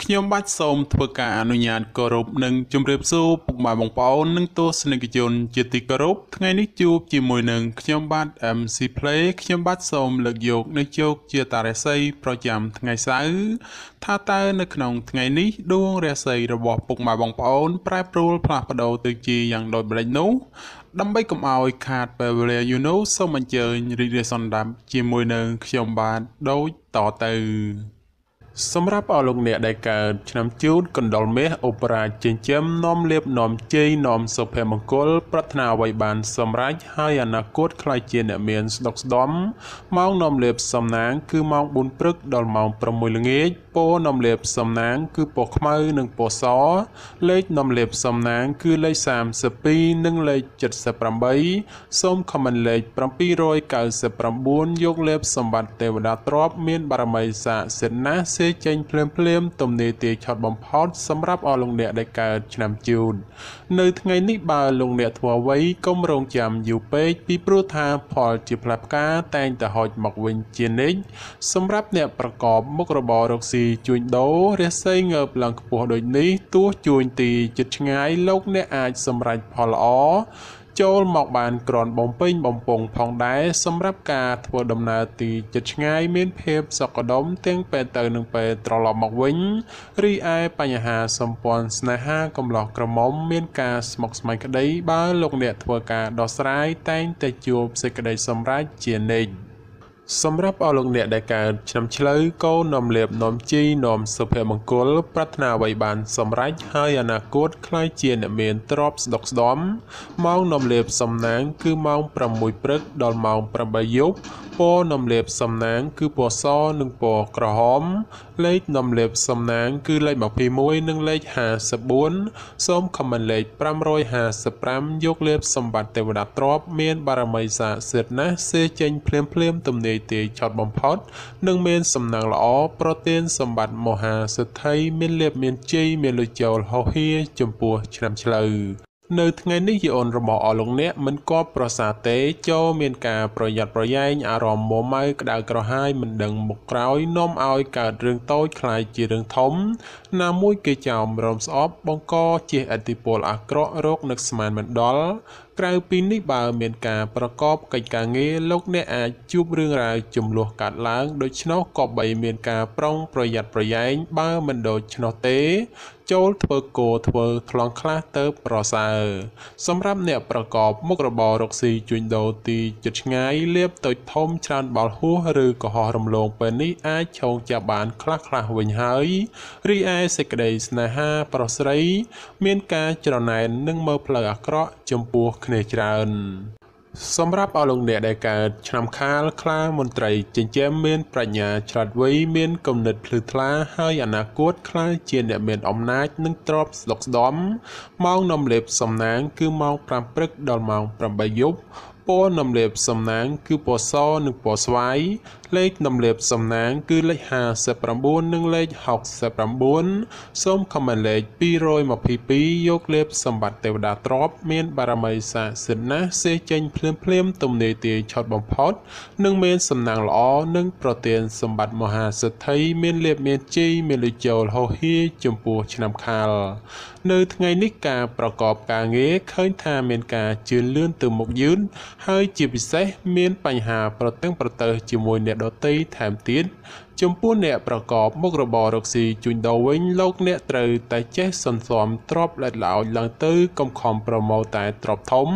ខ្ញុំបាច់សូមធ្វើការអនុញ្ញាតគោរពនិងជម្រាបសួរពុកម៉ែបងប្អូននិងទស្សនិកជនជាទីគោរពថ្ងៃនេះជួបជាមួយនឹងខ្ញុំបាទ MC Play ខ្ញុំបាទសូមលើកយកនៅជោគជាតារាសីប្រចាំថ្ងៃសៅរ៍ថាតើនៅក្នុងថ្ងៃនេះដួងរាសីរបស់ពុកម៉ែបងប្អូនប្រែប្រួលផ្លាស់ប្ដូរទៅជាយ៉ាងដូចម្តេចនោះដើម្បីកុំឲ្យខាតពេលវេលាសូមអញ្ជើញរីករាយសន្តាប់ជាមួយនឹងខ្ញុំបាទដូចតទៅសម្រាប់អស់លោកអ្នកដែលកើតឆ្នាំជូតកណ្ដុរមាសអូបរ៉ាចិញ្ចឹមនាំលៀបនាំជ័យនាំសុភមង្គលប្រាថ្នាអ្វីបានសម្រេចហើយអនាគតខ្លាយជាអ្នកមានស្ដុកស្ដំម៉ោងនាំលៀបសំណាងគឺម៉ោង4ព្រឹកដល់ម៉ោង6ល្ងាចពណ៌នាំលៀបសំណាងគឺពណ៌ខ្មៅនិងពណ៌សលេខនាំលៀបសំណាងគឺលេខ32និងលេខ78សូមខមមិនលេខ799យកលៀបសម្បត្តិទេវតាទ្រព្យមានបារមីស័ក្តិសិទ្ធិណាស់ចេញភ្លាមទំនេរទាឆត់បំផុតសម្រាប់អស់លោកអ្នកដែលកើតឆ្នាំជូតនៅថ្ងៃនេះបើលោកអ្នកធ្វើអ្វីកុំរងចាំយូរពេកពីព្រោះថាផលជាផ្លែផ្កាតែងតែហុចមកវិញជានិច្ចសម្រាប់អ្នកប្រកបមុខរបររកស៊ីជួញដូររាសីងើបឡើងខ្ពស់ដូចនេះទោះជួញទីជិតឆ្ងាយលោកអ្នកអាចសម្រេចផលល្អចូលមកបានក្រាន់បំពេញបំពង់ផងដែរសម្រាប់ការធ្វើដំណើរទីជិតឆ្ងាយមានភាពសុខដុមទាំងពេលទៅនិងពេលត្រឡប់មកវិញរីឯបញ្ហាសម្ព័ន្ធស្នេហាកំឡោះក្រមុំមានការស្មុគស្មាញក្តីបើលោកអ្នកធ្វើការដោះស្រាយតែងតែជួបសេចក្តីសម្រេចជានិច្ចសម្រាប់អស់លោកអ្នកដែលកើតឆ្នាំឆ្លូវកូននាំលៀបនាំជីនាំសុភមង្គលប្រាថ្នាអ្វីបានសម្រេចហើយអនាគតខ្លាយជាអ្នកមានទ្រព្យស្ដុកស្ដំម៉ោងនាំលៀបសំណាងគឺម៉ោង6ព្រឹកដល់ម៉ោង8យប់ពណ៌នាំលៀបសំណាងគឺពណ៌សនិងពណ៌ក្រហមលេខនាំលៀបសំណាងគឺលេខ21និងលេខ54សូមខមមិនលេខ555យកលៀបសម្បត្តិទេវតាទ្រព្យមានបារមីស័ក្តិសិទ្ធិណាស់ចេញភ្លាមទំនេរទាឆត់បំផុតនិងមានសំណាងល្អប្រទានសម្បត្តិមហាសិទ្ធិមានលៀបមានជ័យមានលុយចូលហោហៀចំពោះឆ្នាំឆ្លូវនៅថ្ងៃនេះយីអូនរបស់អស់លោកអ្នកមិនគប់ប្រសាទេចូលមានការប្រយ័ត្នប្រយែងអារម្មណ៍មួម៉ៅក្តៅក្រហាយមិនដឹងមុខក្រោយនាំឲ្យកើតរឿងតូចคล้ายជារឿងធំណាមួយគេចោមរំស្អប់បង្កជាឥទ្ធិពលអាក្រក់រោគនឹកស្មានមិនដល់ក្រៅពីនេះបើមានការប្រកបកិច្ចការងារលោកអ្នកអាចជួបរឿងរ៉ាវចំនួនកាត់ឡើងដូច្នោះក៏បីមានការប្រុងប្រយ័ត្នប្រយែងបើមិនដូច្នោះទេចូលធ្វើគោធ្វើថ្លង់ខ្លះទៅប្រសើរសម្រាប់អ្នកប្រកបមុខរបររកស៊ីជួញដូរទីជិតឆ្ងាយលៀបតូចធំច្រើនបាល់ហួសឬកុហករំលងពេលនេះអាចឆោងចាប់បានខ្លះវិញហើយរីឯសេចក្តីស្នេហាប្រុសស្រីមានការច្រណែននិងមើលផ្លូវអាក្រក់ចំពោះគ្នាច្រើនសម្រាប់អស់លោកអ្នកដែលកើតឆ្នាំខាលខ្លាមន្ត្រីចិញ្ចឹមមានប្រាជ្ញាឆ្លាតវៃមានគំនិតភ្លឺថ្លាហើយអនាគតខ្លាយជាអ្នកមានអំណាចនិងទ្រព្យស្ដុកស្ដំម៉ោងនាំលេបសំណាងគឺម៉ោង5ព្រឹកដល់ម៉ោង8យប់ពណ៌នាំលៀបសំណាងគឺពណ៌សនិងពណ៌ស្វាយលេខនាំលៀបសំណាងគឺលេខ59និងលេខ69សូមខមមិនលេខ222យកលៀបសម្បត្តិទេវតាទ្រព្យមានបារមីស័ក្តិសិទ្ធិណាស់ចេញភ្លាមទំនេរទាឆត់បំផុតនិងមានសំណាងល្អនិងប្រទានសម្បត្តិមហាសិទ្ធិមានលៀបមានជ័យមានលុយចូលហោហៀចំពោះឆ្នាំខាលនៅថ្ងៃនេះការប្រកបការងារឃើញថាមានការជឿនលឿនទៅមុខយឺនហើយជាពិសេសមានបញ្ហាប្រតឹងប្រទើសជាមួយអ្នកដទៃថែមទៀតចំពោះអ្នកប្រកបមុខរបររកស៊ីជួញដូរវិញលោកអ្នកត្រូវតែចេះសន្សំទ្រព្យល្អិតល្អោចឡើងទៅកុំខំប្រមូលតែទ្រព្យធំ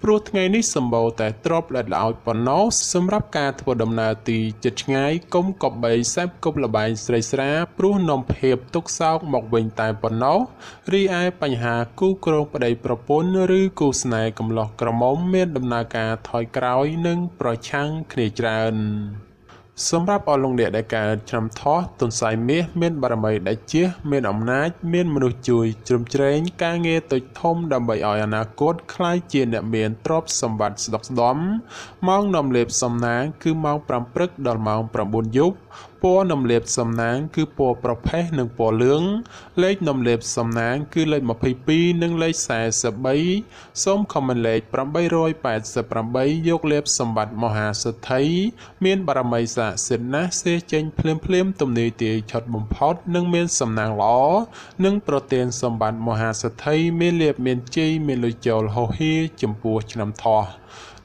ព្រោះថ្ងៃនេះសម្បូរតែទ្រព្យល្អិតល្អោចប៉ុណ្ណោះសម្រាប់ការធ្វើដំណើរទីជិតឆ្ងាយកុំកបីសេពគប់លបែងស្រីស្រាព្រោះនាំភាពទុក្ខសោកមកវិញតែប៉ុណ្ណោះរីឯបញ្ហាគូគ្រងប្តីប្រពន្ធឬគូស្នេហ៍កំឡោះក្រមុំមានដំណើរការថយក្រោយនិងប្រឆាំងគ្នាច្រើនសម្រាប់អស់លោកអ្នកដែលកើតឆ្នាំថោះទុនសាយមាសមានបារមីដាច់ជះមានអំណាចមានមនុស្សជួយជ្រោមជ្រែងការងារតូចធំដើម្បីឲ្យអនាគតខ្លាយជាអ្នកមានទ្រព្យសម្បត្តិស្ដុកស្ដំម៉ោងនាំលេបសំណាងគឺម៉ោង5ព្រឹកដល់ម៉ោង9យប់ព ពណ៌នំលាបសំណាងគឺពណ៌ប្រផេះនិងពណ៌លឿងលេខនំលាបសំណាងគឺលេខ22និងលេខ43សូមខមមិនលេខ888យកលាបសម្បត្តិមហាសិទ្ធិមានបារមីស័ក្តិសិទ្ធិណាស់សេចេញភ្លាមទំនាយទាយឆុតបំផុតនិងមានសំណាងល្អនិងប្រទានសម្បត្តិមហាសិទ្ធិមានលាភមានជ័យមានលុយចូលហោហៀចំពោះឆ្នាំថោះ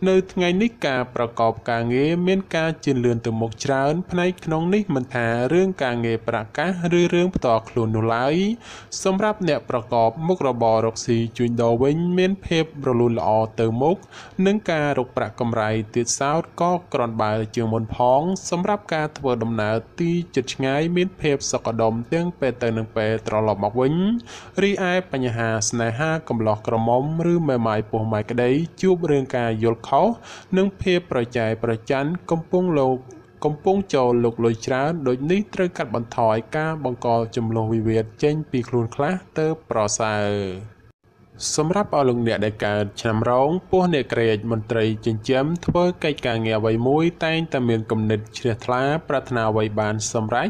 នៅថ្ងៃនេះការប្រកបការងារមានការជឿនលឿនទៅមុខច្រើនផ្នែកក្នុងនេះមិនថារឿងការងារប្រកាសឬរឿងផ្ទាល់ខ្លួននោះឡើយសម្រាប់អ្នកប្រកបមុខរបររកស៊ីជួញដូរវិញមានភាពរលូនល្អទៅមុខនិងការរកប្រាក់កម្រៃទៀតសោតក៏ក្រាន់បើជាងមុនផងសម្រាប់ការធ្វើដំណើរទីជិតឆ្ងាយមានភាពសុខដុមទាំងពេលទៅនិងពេលត្រឡប់មកវិញរីឯបញ្ហាស្នេហាកំឡោះក្រមុំឬមេម៉ាយពោះម៉ាយក្តីជួបរឿងការយល់ខុសនិងភាពប្រចែកប្រច័ណ្ឌកំពុងចូលលោកលុយច្រើនដូចនេះត្រូវកាត់បន្ថយការបង្កចំនួនវិវាទចេញពីខ្លួនខ្លះទៅប្រសើរសម្រាប់អស់លោកអ្នកដែលកើតឆ្នាំរោងពោះអ្នកក្រេតមន្ត្រីចិញ្ចឹមធ្វើកិច្ចការងារអ្វីមួយតែងតែមានគំនិតជ្រះថ្លាប្រាថ្នាអ្វីបានសម្រេច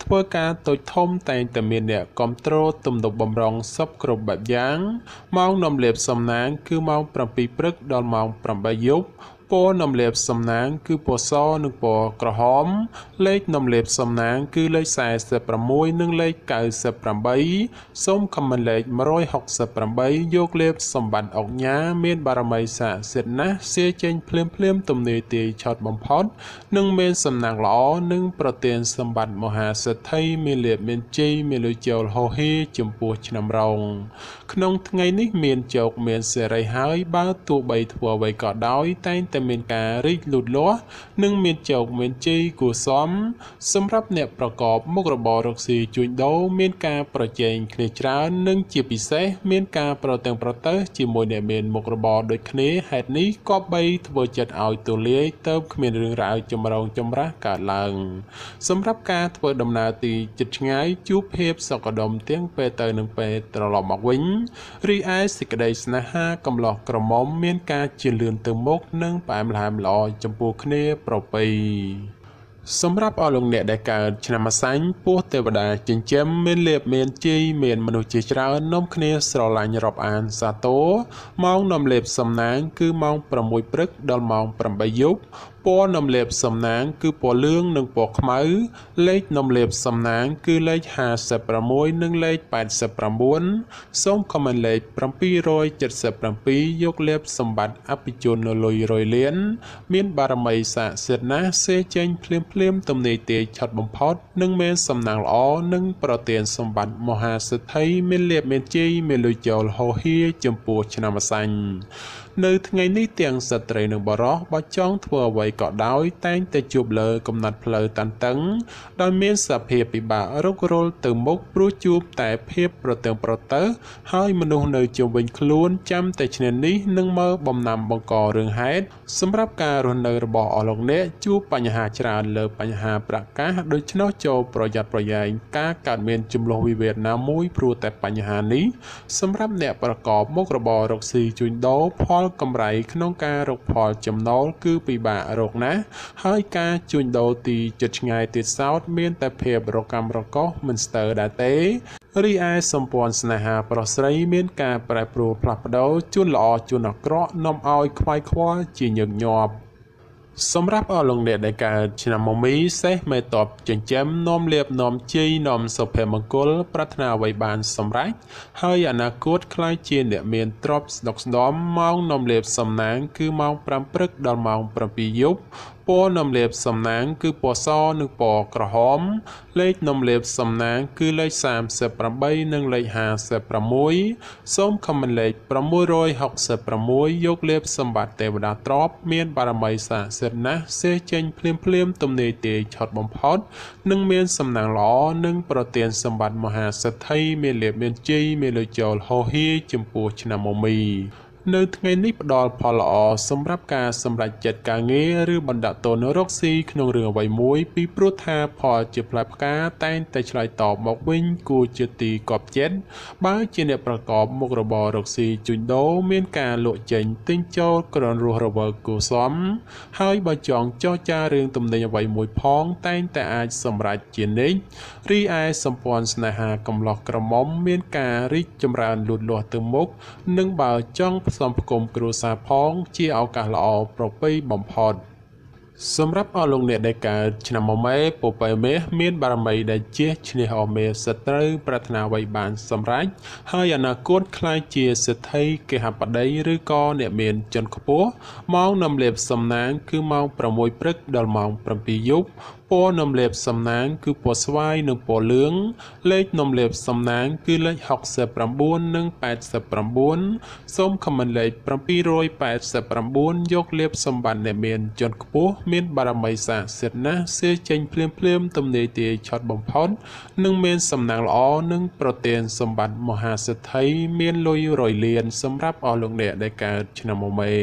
ធ្វើការតូចធំតែងតែមានអ្នកគ្រប់គ្រងទំនុកបំរុងសពគ្រប់បែបយ៉ាងម៉ោងនំលាបសំណាងគឺម៉ោង7ព្រឹកដល់ម៉ោង8យប់ពណ៌នំលាបសំណាងគឺពណ៌សនិងពណ៌ក្រហមលេខនំលាបសំណាងគឺលេខ46និងលេខ98សូមខមមិនលេខ168យកលេបសម្បត្តិអុកញ៉ាមានបារមីស័ក្តិសិទ្ធិណាស់សៀចេញភ្លាមទំនាយទាយឆត់បំផុតនិងមានសំណាងល្អនិងប្រទានសម្បត្តិមហាសិទ្ធិមានលាភមានជ័យមានលុយចូលហោហៀចំពោះឆ្នាំរោងក្នុងថ្ងៃនេះមានជោគមានសេរីហើយបើទោះបីធ្វើអ្វីក៏ដោយតែងតែមានការរីកលូតលាស់និងមានជោគមានជ័យគួរសមសម្រាប់អ្នកប្រកបមុខរបររកស៊ីជួញដូរមានការប្រជែងគ្នាច្រើននិងជាពិសេសមានការប្រទាំងប្រទើសជាមួយអ្នកមានមុខរបរដូចគ្នាហេតុនេះក៏បីធ្វើចិត្តឲ្យទូលាយទៅគ្មានរឿងរ៉ាវចម្រូងចម្រាសកើតឡើងសម្រាប់ការធ្វើដំណើរទីជិតឆ្ងាយជួបភាពសុខដុមទាំងពេលទៅនិងពេលត្រឡប់មកវិញរីឯសេចក្តីស្នេហាកំឡោះក្រមុំមានការជឿនលឿនទៅមុខនិងផ្អែមល្ហែមល្អចំពោះគ្នាប្រពៃសម្រាប់អស់លោកអ្នកដែលកើតឆ្នាំអាសាញ់ពោះទេវតាចិញ្ចឹមមានលាភមានជ័យមានមនុស្សជាច្រើននាំគ្នាស្រឡាញ់រាប់អានសាទរម៉ោងនាំលេបសំណាងគឺម៉ោង6ព្រឹកដល់ម៉ោង8យប់ពណ៌នំលាបសំណាងគឺពណ៌លឿងនិងពណ៌ខ្មៅលេខនំលាបសំណាងគឺលេខ56និងលេខ89សូមខមមិនលេខ777យកលាបសម្បត្តិអភិជននៅលុយរយលានមានបារមីស័ក្តិសិទ្ធិណាស់សេចេញភ្លាមទំនាយទាយឆត់បំផុតនិងមានសំណាងល្អនិងប្រទានសម្បត្តិមហាសិទ្ធិមានលាភមានជ័យមានលុយចូលហោហៀចំពោះឆ្នាំអាសាញ់នៅថ្ងៃនេះទាំងស្ត្រីនិងបុរសបើចង់ធ្វើអ្វីក៏ដោយតែងតែជួបលើកំណត់ផ្លូវតានតឹងដោយមានសភាពពិបាករុករលទៅមុខព្រោះជួបតែភាពប្រទាំងប្រទើសហើយមនុស្សនៅជុំវិញខ្លួនចាំតែឈ្នានីសនឹងមើលបំណាំបង្ករឿងហេតុសម្រាប់ការរស់នៅរបស់អស់លោកអ្នកជួបបញ្ហាច្រើនលើបញ្ហាប្រកាសដូច្នោះចូលប្រយ័ត្នប្រយែងការកើតមានចំនួនវិវាទណាមួយព្រោះតែបញ្ហានេះសម្រាប់អ្នកប្រកបមុខរបររកស៊ីជួញដូរផលកម្រៃក្នុងការរកផលចំណូលគឺពិបាករកណាស់ហើយការជួញដូរទីជិតឆ្ងាយទៀតសោតមានតែភាពរកម្មរកុសមិនស្ទើរដែរទេរីឯសម្ព័ន្ធស្នេហាប្រុសស្រីមានការប្រែប្រួលផ្លាស់ប្ដូរជួនល្អជួនអាក្រក់នាំឲ្យខ្វាយខ្វល់ជាញឹកញាប់សម្រាប់អស់លោកអ្នកដែលកើតឆ្នាំមមីសេះមេតបចិញ្ចឹមនាំលាភនាំជ័យនាំសុភមង្គលប្រាថ្នាអ្វីបានសម្រេចហើយអនាគតខ្លាយជាអ្នកមានទ្រព្យស្ដុកស្ដម្ភម៉ោងនាំលាភសំណាងគឺម៉ោង5ព្រឹកដល់ម៉ោង7យប់ពណ៌នំលាបសំណាងគឺពណ៌សនិងពណ៌ក្រហមលេខនំលាបសំណាងគឺលេខ38និងលេខ56សូមខមមិនលេខ666យកលាបសម្បត្តិទេវតាទ្រព្យមានបារមីស័ក្តិសិទ្ធិណាស់សេចេញភ្លាមទំនាយទាយឆត់បំផុតនិងមានសំណាងល្អនិងប្រទានសម្បត្តិមហាសិទ្ធិមានលាភមានជ័យមានលុយចូលហោហៀចំពោះឆ្នាំមមី នៅថ្ងៃនេះផ្ដល់ផលល្អសម្រាប់ការសម្រេចចិត្តការងារឬបណ្ដាក់តនរកស៊ីក្នុងរឿងអ្វីមួយពីព្រោះថាផលជាផ្លែផ្កាតែងតែឆ្លើយតបមកវិញគួរជាទីកប់ចិត្តបើជាអ្នកប្រកបមុខរបររកស៊ីជួញដូរមានការលក់ចេញទិញចូលក្រនរស់រវើកគួសមហើយបើចង់ចរចារឿងទំនិញអ្វីមួយផងតែងតែអាចសម្រេចជានិច្ចរីឯសម្ព័ន្ធស្នេហាកំឡោះក្រមុំមានការរីកចម្រើនលូតលាស់ទៅមុខនិងបើចង់ផ្សំផ្គុំគ្រួសារផងជាឱកាសល្អប្រពៃបំផុតសម្រាប់អស់លោកអ្នកដែលកើតឆ្នាំមមែពពែមេមានបារមីដែលជះឈ្នះអមេសត្រូវប្រាថ្នាអ្វីបានសម្រេចហើយអនាគតខ្លាយជាសេដ្ឋីគេហបតីឬក៏អ្នកមានជាន់ខ្ពស់ម៉ោងនំលេបសំណាងគឺម៉ោង6ព្រឹកដល់ម៉ោង7យប់ពណ៌នំលេបសំណាងគឺពណ៌ស្វាយនិងពណ៌លឿងលេខនំលេបសំណាងគឺលេខ69និង89សូមខមមិនលេខ789យកលេបសម្បត្តិអ្នកមានជាន់ខ្ពស់មានបារមីស័ក្តិសិទ្ធិណាស់សេចេញភ្លាមទំនេរទាយឆត់បំផុតនិងមានសំណាងល្អនិងប្រទានសម្បត្តិមហាសេដ្ឋីមានលុយរយលានសម្រាប់អស់លោកអ្នកដែលកើតឆ្នាំមមែ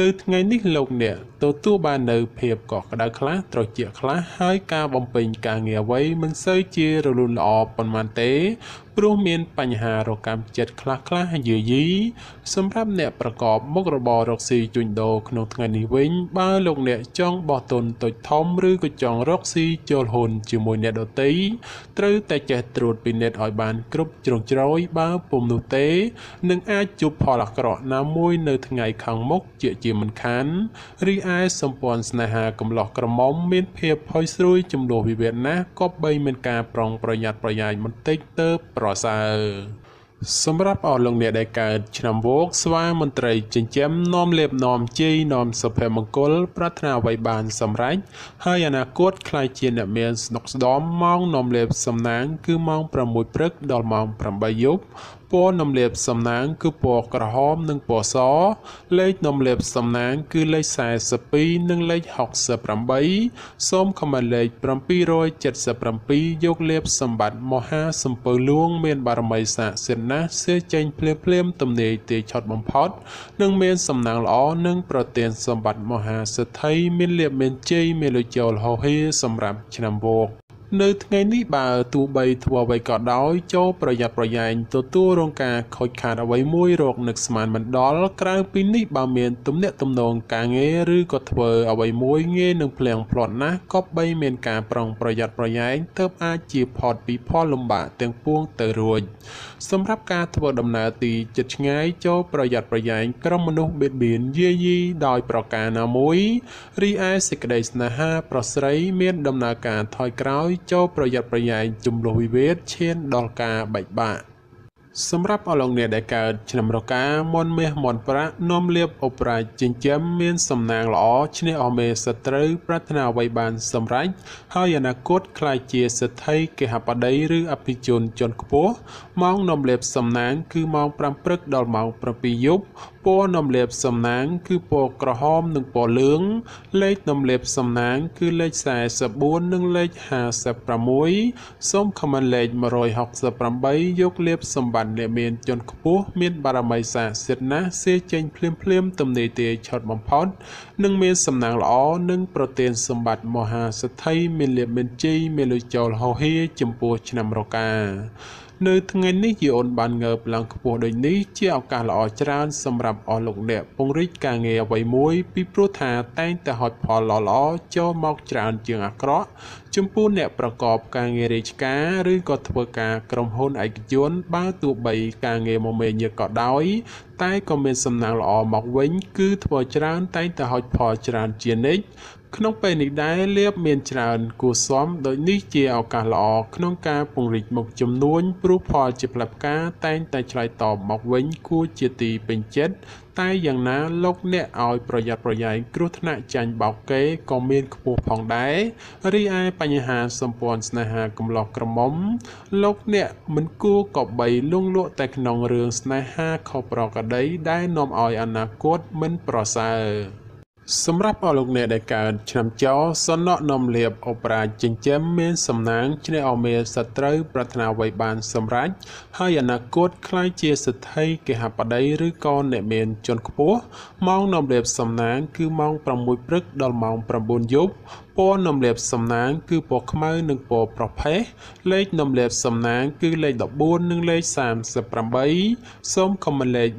នៅថ្ងៃនេះលោកអ្នកទទួលបាននៅភាពកក់ក្ដៅខ្លះត្រជាក់ខ្លះហើយការបំពេញការងារអ្វីមិនសូវជារលូនល្អប៉ុន្មានទេព្រោះមានបញ្ហារកម្មចិត្តខ្លះយឺយីសម្រាប់អ្នកប្រកបមុខរបររកស៊ីជួញដូរក្នុងថ្ងៃនេះវិញបើលោកអ្នកចង់បោះទុនតូចធំឬក៏ចង់រកស៊ីចូលហ៊ុនជាមួយអ្នកដទៃត្រូវតែចេះត្រួតពិនិត្យឲ្យបានគ្រប់ជ្រុងជ្រោយបើពុំនោះទេនឹងអាចជួបផលអាក្រក់ណាមួយនៅថ្ងៃខាងមុខជាមិនខានរីឯសម្ព័ន្ធស្នេហាកំឡោះក្រមុំមានភាពផុយស្រួយចំនួនវិវាទណាស់ក៏បីមានការប្រុងប្រយ័ត្នប្រយែងបន្តិចទៅប្រសើរសម្រាប់អស់លោកអ្នកដែលកើតឆ្នាំវោកស្វាមន្ត្រីចិញ្ចឹមនាំលេបនាំជ័យនាំសុភមង្គលប្រាថ្នាអ្វីបានសម្រេចហើយអនាគតខ្លាយជាអ្នកមានស្នុកស្ដំម៉ោងនាំលេបសំណាងគឺម៉ោង6ព្រឹកដល់ម៉ោង8យប់ពណ៌នំលេបសំណាងគឺពណ៌ក្រហមនិងពណ៌សលេខនំលេបសំណាងគឺលេខ42និងលេខ68សូមខមមិនលេខ777យកលេបសម្បត្តិមហាសំពៅលួងមានបារមីស័ក្តិសិទ្ធិណាស់សេចេញភ្លាមទំនេរទាយឆត់បំផុតនិងមានសំណាងល្អនិងប្រទានសម្បត្តិមហាសេដ្ឋីមានលៀបមានជ័យមានលុយចូលហោហៀសម្រាប់ឆ្នាំវោកនៅថ្ងៃនេះបើទោះបីធ្វើអ្វីក៏ដោយចូលប្រយ័ត្នប្រយែងទទួលរងការខូចខាតអ្វីមួយរកនឹកស្មានមិនដល់ក្រៅពីនេះបើមានទំនាក់ទំនងការងារឬក៏ធ្វើអ្វីមួយងាយនឹងភ្លៀងផ្្លាត់ណាស់ក៏បីមានការប្រុងប្រយ័ត្នប្រយែងទើបអាចជាផុតពីផលលំបាកទាំងពួងទៅរួចសម្រាប់ការធ្វើដំណើរទីជិតឆ្ងាយចូលប្រយ័ត្នប្រយែងក្រុមមនុស្សបៀតបៀនយាយីដោយប្រការណាមួយរីឯសេចក្តីស្នេហាប្រស្រីមានដំណើរការថយក្រោយចូលប្រយ័ត្នប្រយែងជំលោះវិវាទឈានដល់ការបែកបាក់សម្រាប់អស់លោកអ្នកដែលកើតឆ្នាំរកាមន់មាសមន់ប្រាក់នាំលៀបអបរាជចិញ្ចឹមមានសំណាងល្អឈ្នះអមេសត្រូវប្រាថ្នាអ្វីបានសម្រេចហើយអនាគតខ្លាយជាសេដ្ឋីគេហបតីឬអភិជនជាន់ខ្ពស់ម៉ោងនាំលៀបសំណាងគឺម៉ោង5ព្រឹកដល់ម៉ោង7យប់ពណ៌នាំលៀបសំណាងគឺពណ៌ក្រហមនិងពណ៌លឿងលេខនាំលៀបសំណាងគឺលេខ44និងលេខ56សូមខមមិនលេខ168យកលៀបសម្បត្តិអ្នកមានជាន់ខ្ពស់មានបារមីស័ក្តិសិទ្ធិណាស់សេចេញភ្លាមទំនេរទាយឆត់បំផុតនិងមានសំណាងល្អនិងប្រទានសម្បត្តិមហាសេដ្ឋីមានលៀបមានជ័យមានលុយចូលហោហៀចំពោះឆ្នាំរកានៅថ្ងៃនេះយីអូនបានងើបឡើងខ្ពស់ដូចនេះជាឱកាសល្អច្រើនសម្រាប់អស់លោកអ្នកពង្រីកការងារអ្វីមួយពីព្រោះថាតែងតែហុចផលល្អចូលមកច្រើនជាងអាក្រក់ចំពោះអ្នកប្រកបការងាររាជការឬក៏ធ្វើការក្រុមហ៊ុនឯកជនបើទោះបីការងារមមាញឹកក៏ដោយតែក៏មានសំណាងល្អមកវិញគឺធ្វើច្រើនតែងតែហុចផលច្រើនជានិច្ចក្នុងពេលនេះដែរលៀបមានច្រើនគួរសមដូចនេះជាឱកាសល្អក្នុងការពង្រីកមុខចំនួនព្រោះផលជាផ្លែផ្កាតែងតែឆ្លើយតបមកវិញគួរជាទីពេញចិត្តតែយ៉ាងណាលោកអ្នកឲ្យប្រយ័ត្នប្រយែងគ្រោះថ្នាក់ចាញ់បោកគេក៏មានខ្ពស់ផងដែររីឯបញ្ហាសម្ព័ន្ធស្នេហាកំឡោះក្រមុំលោកអ្នកមិនគួរក៏បីលងលក់តែក្នុងរឿងស្នេហាខុសប្រក្រតីដែលនាំឲ្យអនាគតមិនប្រសើរ សម្រាប់អស់លោកអ្នកដែលកើតឆ្នាំចោសំណក់នំលៀបអូប៉ារ៉ាចិញ្ចឹមមានសំណាងឈ្នះអមេសត្រូវប្រាថ្នាអ្វីបានសម្រេចហើយអនាគតខ្លាយជាសិទ្ធិគេហបតីឬក៏អ្នកមានជាន់ខ្ពស់ម៉ោងនំលៀបសំណាងគឺម៉ោង6ព្រឹកដល់ម៉ោង9យប់ពណ៌នំលៀបសំណាងគឺពណ៌ខ្មៅនិងពណ៌ប្រផេះលេខនំលៀបសំណាងគឺលេខ14និងលេខ38សូមខមមិនលេខ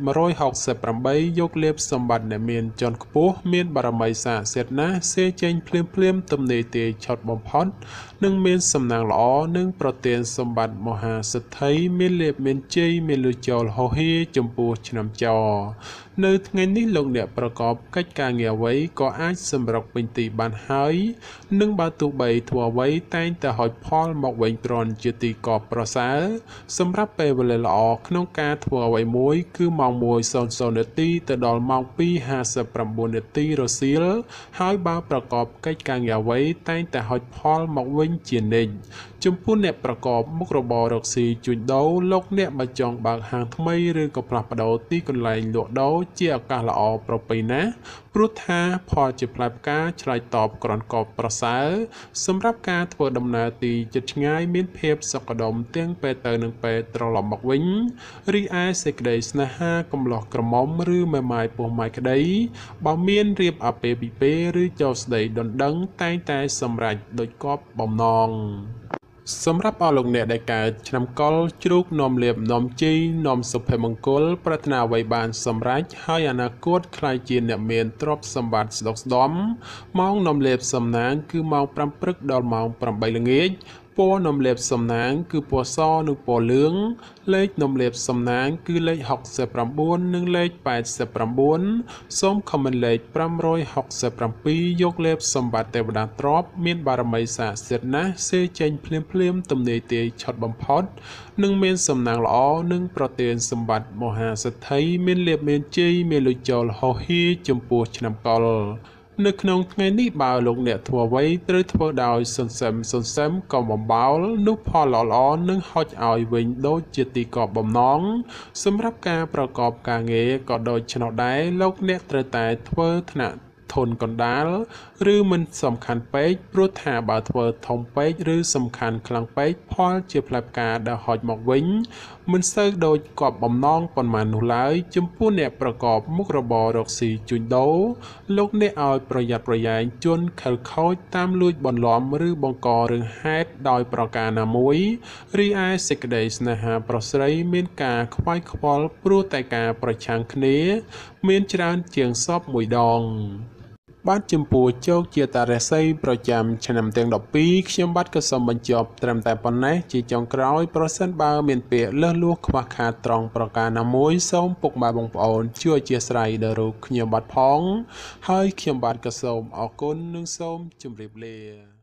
168យកលៀបសម្បត្តិអ្នកមានជាន់ខ្ពស់មានបារមីស័ក្តិសិទ្ធិណាស់សេចេញភ្លាមទំនេរទាយឆុតបំផុតនិងមានសំណាងល្អនិងប្រទានសម្បត្តិមហាសិទ្ធិមានលៀបមានជ័យមានលុយចូលហោហៀចំពោះឆ្នាំចោនៅថ្ងៃនេះលោកអ្នកប្រកបកិច្ចការងារអ្វីក៏អាចសម្រុកពេញទីបានហើយនិងបើទោះបីធ្វើអ្វីតែងតែហុចផលមកវិញទ្រាំជាទីកប់ប្រសើរសម្រាប់ពេលវេលាល្អក្នុងការធ្វើអ្វីមួយគឺម៉ោង1:00នាទីទៅដល់ម៉ោង2:59នាទីរសៀលហើយបើប្រកបកិច្ចការងារអ្វីតែងតែហុចផលមកវិញជានិច្ចចំពោះអ្នកប្រកបមុខរបររកស៊ីជួញដូរលោកអ្នកបើចង់បើកហាងថ្មីឬក៏ផ្លាស់ប្ដូរទីកន្លែងលក់ដូរជាឱកាសល្អប្រពៃណាព្រោះថាផលជាផ្លែផ្កាឆ្លើយតបក្រន់កបប្រសើរសម្រាប់ការធ្វើដំណើរទីជិតឆ្ងាយមានភាពសុខដុមទាំងពេលទៅនិងពេលត្រឡប់មកវិញរីឯសេចក្តីស្នេហាកំឡោះក្រមុំឬមេម៉ាយពោះម៉ាយក្តីបើមានរៀបអាពាហ៍ពិពាហ៍ឬចូលស្តីដណ្ដឹងតែងតែសម្រេចដោយគប់បំណងសម្រាប់អស់លោកអ្នកដែលកើតឆ្នាំកុរជ្រូកនាំលៀបនាំជីនាំសុភមង្គលប្រាថ្នាអ្វីបានសម្រេចហើយអនាគតខ្លាយជាអ្នកមានទ្រព្យសម្បត្តិស្ដុកស្ដម្ភម៉ោងនាំលៀបសំណាងគឺម៉ោង5ព្រឹកដល់ម៉ោង8ល្ងាចពណ៌នំលៀបសំណាងគឺពណ៌សនិងពណ៌លឿងលេខនំលៀបសំណាងគឺលេខ69និងលេខ89សូមខមមិនលេខ567យកលៀបសម្បត្តិទេវតាទ្រព្យមានបារមីស័ក្តិសិទ្ធិណាស់សេចេញភ្លាមទំនេរទាយឆុតបំផុតនិងមានសំណាងល្អនិងប្រទានសម្បត្តិមហាសិទ្ធិមានលៀបមានជ័យមានលុយចូលហោហៀចំពោះឆ្នាំកុរនៅក្នុងថ្ងៃនេះបើលោកអ្នកធ្វើអ្វីត្រូវធ្វើដោយសន្សឹមកុំបំបោលនោះផលល្អៗនឹងហុចឲ្យវិញដូចជាទីកប់បំណងសម្រាប់ការប្រកបការងារក៏ដូចឆ្នោះដែរលោកអ្នកត្រូវតែធ្វើថ្នាក់ធនកណ្ដាលឬមិនសំខាន់ពេកព្រោះថាបើធ្វើធំពេកឬសំខាន់ខ្លាំងពេកផលជាផ្លែផ្កាដែលហុចមកវិញមិនសូវដូចគប់បំណងប៉ុន្មាននោះឡើយចំពោះអ្នកប្រកបមុខរបររកស៊ីជួញដូរលោកអ្នកឲ្យប្រយ័ត្នប្រយែងជន់ខិលខូចតាមលួចបន្លំឬបង្ករឿងហេតុដោយប្រការណាមួយរីឯសេចក្តីស្នេហាប្រុសស្រីមានការខ្វាយខ្វល់ព្រោះតែការប្រឆាំងគ្នាមានច្រើនជាងសពមួយដងបាទចំពោះជោគជាតារាសីប្រចាំឆ្នាំទាំង12ខ្ញុំបាទក៏សូមបញ្ចប់ត្រឹមតែប៉ុណ្ណេះជាចុងក្រោយប្រសិនបើមានពាក្យលើសលួសខ្វះខាតត្រង់ប្រការណាមួយសូមពុកម៉ែបងប្អូនជួយអធិស្ឋានដល់រូបខ្ញុំបាទផងហើយខ្ញុំបាទក៏សូមអរគុណនិងសូមជម្រាបលា